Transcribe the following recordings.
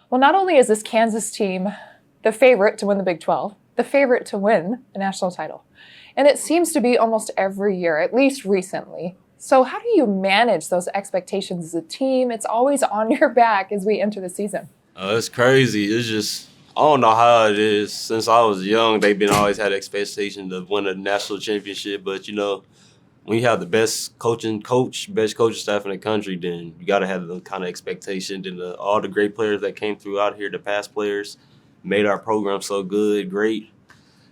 Well, not only is this Kansas team the favorite to win the Big 12, the favorite to win a national title, and it seems to be almost every year, at least recently. So how do you manage those expectations as a team? It's always on your back as we enter the season. It's crazy. It's just, I don't know how it is. Since I was young, they've been always had expectation to win a national championship. But, when you have the best coaching staff in the country, then you got to have the kind of expectation. Then all the great players that came through out here, the past players, made our program so good, great.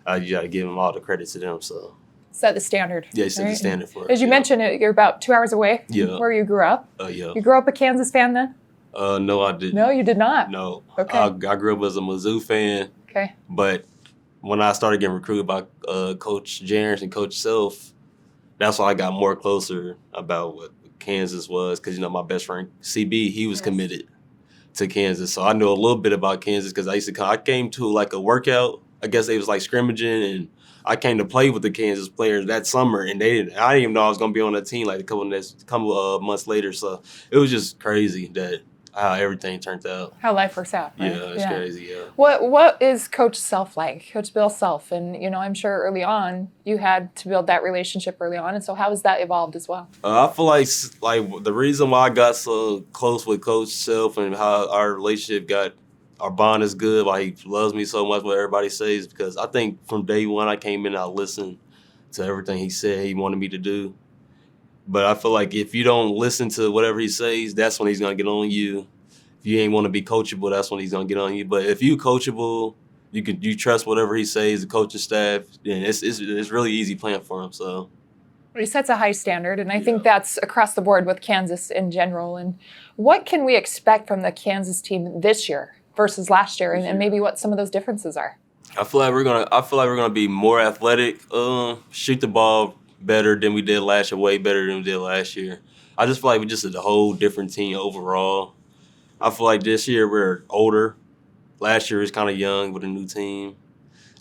You got to give them all the credit to them. So Set the standard. yeah, set the standard for it. As you mentioned, you're about 2 hours away from where you grew up. Yeah. You grew up a Kansas fan then? No, I didn't. No, you did not? No. Okay. I grew up as a Mizzou fan. Okay. But when I started getting recruited by Coach Jarris and Coach Self, that's why I got more closer about what Kansas was. Because, my best friend, CB, he was committed to Kansas. So I know a little bit about Kansas because I came to like a workout. I guess they was like scrimmaging, and I came to play with the Kansas players that summer, and I didn't even know I was going to be on the team like a couple months later. So it was just crazy that how everything turned out. How life works out, right? Yeah, it's crazy, yeah. What is Coach Self like, Coach Bill Self? And, I'm sure early on you had to build that relationship early on. And so how has that evolved as well? I feel like the reason why I got so close with Coach Self and how our relationship our bond is good, why he loves me so much, what everybody says, because I think from day one I came in, I listened to everything he said he wanted me to do. But I feel like if you don't listen to whatever he says, that's when he's going to get on you. If you ain't want to be coachable, that's when he's going to get on you. But if you coachable, you trust whatever he says, the coaching staff, then it's really easy playing for him. So he sets a high standard, and I think that's across the board with Kansas in general. And what can we expect from the Kansas team this year versus last year, and maybe what some of those differences are? I feel like we're gonna be more athletic, shoot the ball better than we did last year, way better than we did last year. I just feel like we just a whole different team overall. I feel like this year we're older. Last year was kind of young with a new team,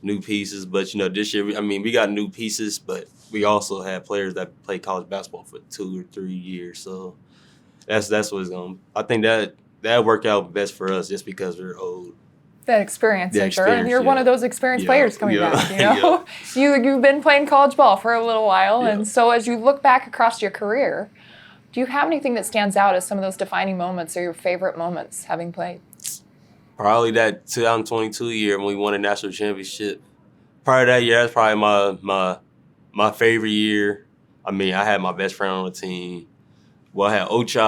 new pieces. But, this year, we got new pieces, but we also had players that played college basketball for 2 or 3 years. So that's what it's going to – I think that worked out best for us just because we're old. That experience, and you're one of those experienced players coming back. You've been playing college ball for a little while, and so as you look back across your career, do you have anything that stands out as some of those defining moments or your favorite moments having played? Probably that 2022 year when we won a national championship. Prior to that year, that's probably my favorite year. I had my best friend on the team. Well, I had Ocha.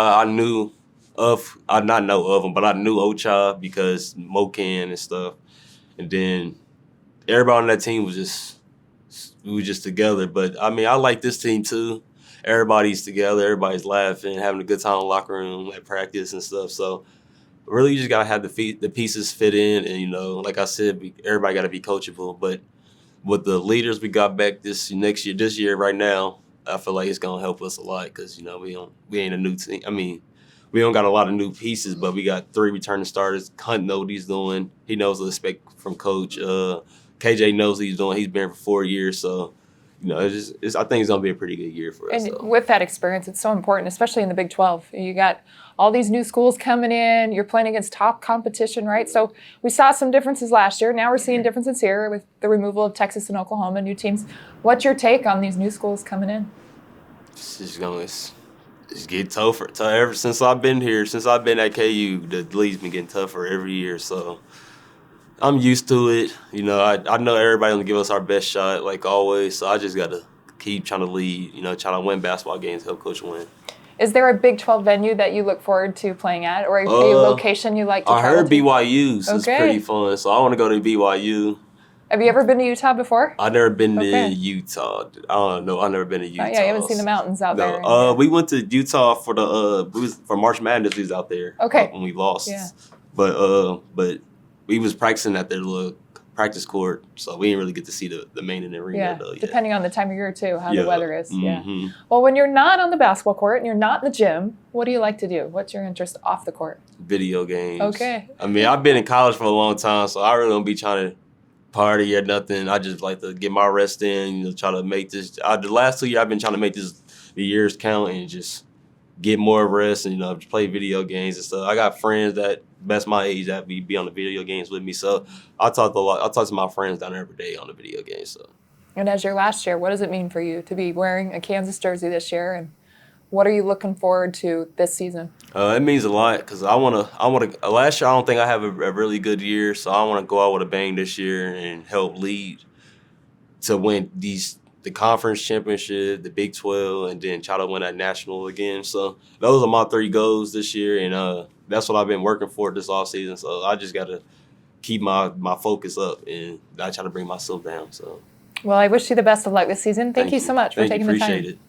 I not know of him, but I knew Ocha because Mocan and stuff. And then everybody on that team was just together. But I like this team too. Everybody's together, everybody's laughing, having a good time in the locker room at practice and stuff. So really you just gotta have the pieces fit in, and like I said, everybody gotta be coachable. But with the leaders we got back this year right now, I feel like it's gonna help us a lot because we ain't a new team. We don't got a lot of new pieces, but we got 3 returning starters. Hunt knows what he's doing. He knows the respect from coach. KJ knows what he's doing. He's been here for 4 years, so I think it's going to be a pretty good year for us. And with that experience, it's so important, especially in the Big 12. You got all these new schools coming in. You're playing against top competition, right? So we saw some differences last year. Now we're seeing differences here with the removal of Texas and Oklahoma, new teams. What's your take on these new schools coming in? It's getting tougher. Ever since I've been here, since I've been at KU, the league's been getting tougher every year. So I'm used to it. I know everybody's going to give us our best shot, like always. So I just got to keep trying to lead, trying to win basketball games, help coach win. Is there a Big 12 venue that you look forward to playing at, or a location you like to travel to? I heard BYU's is pretty fun, so I want to go to BYU. Have you ever been to Utah before? I've never been to Utah. I don't know. I've never been to Utah. You haven't seen the mountains out there. We went to Utah for for March Madness. We was out there. Okay. When we lost. Yeah. But we was practicing at their little practice court, so we didn't really get to see the main in the arena. Yeah. Depending on the time of year too, how the weather is. Mm-hmm. Yeah. Well, when you're not on the basketball court and you're not in the gym, what do you like to do? What's your interest off the court? Video games. Okay. I've been in college for a long time, so I really don't be trying to party or nothing. I just like to get my rest in, try to make this. The last 2 years I've been trying to make the years count and just get more rest and, you know, play video games and stuff. I got friends that's my age that be on the video games with me. So I talk to my friends down there every day on the video games. So. And as your last year, what does it mean for you to be wearing a Kansas jersey this year? And what are you looking forward to this season? It means a lot because I want to. Last year, I don't think I have a really good year, so I want to go out with a bang this year and help lead to win the conference championship, the Big 12, and then try to win that national again. So those are my 3 goals this year, and that's what I've been working for this offseason. So I just got to keep my focus up and not try to bring myself down. So. Well, I wish you the best of luck this season. Thank you so much for taking the time. Appreciate it.